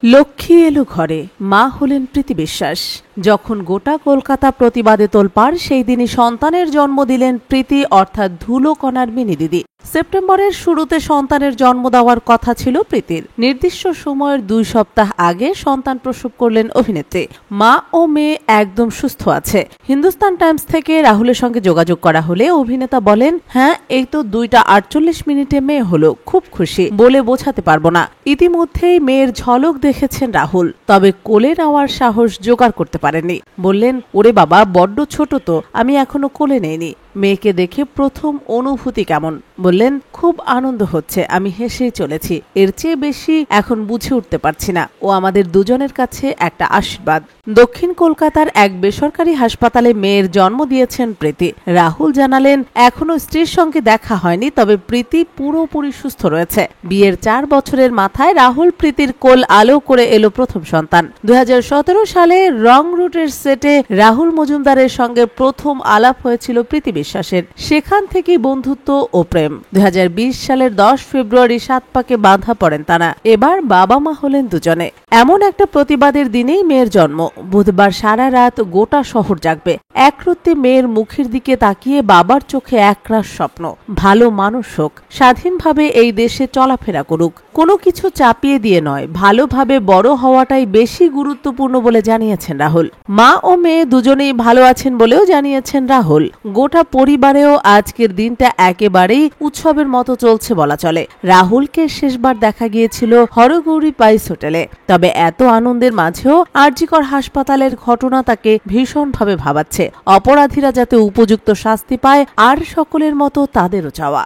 লক্ষ্মী এলো ঘরে, মা হলেন প্রীতি বিশ্বাস। যখন গোটা কলকাতা প্রতিবাদে তোলপাড়, সেই দিনই সন্তানের জন্ম দিলেন প্রীতি, অর্থাৎ ধুলোকণার মিনি দিদি। সেপ্টেম্বরের শুরুতে সন্তানের জন্ম দেওয়ার কথা ছিল প্রীতির। নির্দিষ্ট সময়ের 2 সপ্তাহ আগে সন্তান প্রসব করলেন অভিনেত্রী। মা ও মেয়ে একদম সুস্থ আছে। হিন্দুস্তান টাইমস থেকে রাহুলের সঙ্গে যোগাযোগ করা হলে অভিনেতা বলেন, হ্যাঁ, এই তো 2:48 মেয়ে হলো, খুব খুশি, বলে বোঝাতে পারবো না। ইতিমধ্যেই মেয়ের ঝলক দেখেছেন রাহুল, তবে কোলে নেওয়ার সাহস জোগাড় করতে পারেননি। বললেন, ওরে বাবা, বড্ড ছোট তো, আমি এখনো কোলে নেইনি। মেয়েকে দেখে প্রথম অনুভূতি কেমন? বললেন, খুব আনন্দ হচ্ছে, আমি হেসেই চলেছি, এর চেয়ে বেশি এখন বুঝে উঠতে পারছি না। ও আমাদের দুজনের কাছে একটা আশীর্বাদ। দক্ষিণ কলকাতার এক বেসরকারি হাসপাতালে মেয়ের জন্ম দিয়েছেন প্রীতি। রাহুল জানালেন, এখনো স্ত্রীর সঙ্গে দেখা হয়নি, তবে প্রীতি পুরোপুরি সুস্থ রয়েছে। বিয়ের 4 বছরের মাথায় রাহুল প্রীতির কোল আলো করে এলো প্রথম সন্তান। 2017 সালে রং রুটের সেটে রাহুল মজুমদারের সঙ্গে প্রথম আলাপ হয়েছিল প্রীতি বিশ্বাসের। সেখান থেকেই বন্ধুত্ব ও প্রেম। 2020 সালের 10 ফেব্রুয়ারি 7 পাকে বাঁধা পড়েন তারা। এবার বাবা মা হলেন দুজনে। এমন একটা প্রতিবাদের দিনেই মেয়ের জন্ম। বুধবার সারা রাত গোটা শহর জাগবে। একরত্তি মেয়ের মুখের দিকে তাকিয়ে বাবার চোখে একরাশ স্বপ্ন, ভালো মানুষ হোক, স্বাধীনভাবে এই দেশে চলাফেরা করুক, কোনো কিছু চাপিয়ে দিয়ে নয়, ভালোভাবে বড় হওয়াটাই বেশি গুরুত্বপূর্ণ বলে জানিয়েছেন রাহুল। মা ও মেয়ে দুজনেই ভালো আছেন বলেও জানিয়েছেন রাহুল। গোটা পরিবারেও আজকের দিনটা একেবারেই উৎসবের মতো চলছে বলা চলে। রাহুলকে শেষবার দেখা গিয়েছিল হরগৌরী পাইস হোটেলে। তবে এত আনন্দের মাঝেও আরজিকর হাসপাতালের ঘটনা তাকে ভীষণভাবে ভাবাচ্ছে। অপরাধীরা যাতে উপযুক্ত শাস্তি পায়, আর সকলের মতো তাদেরও চাওয়া।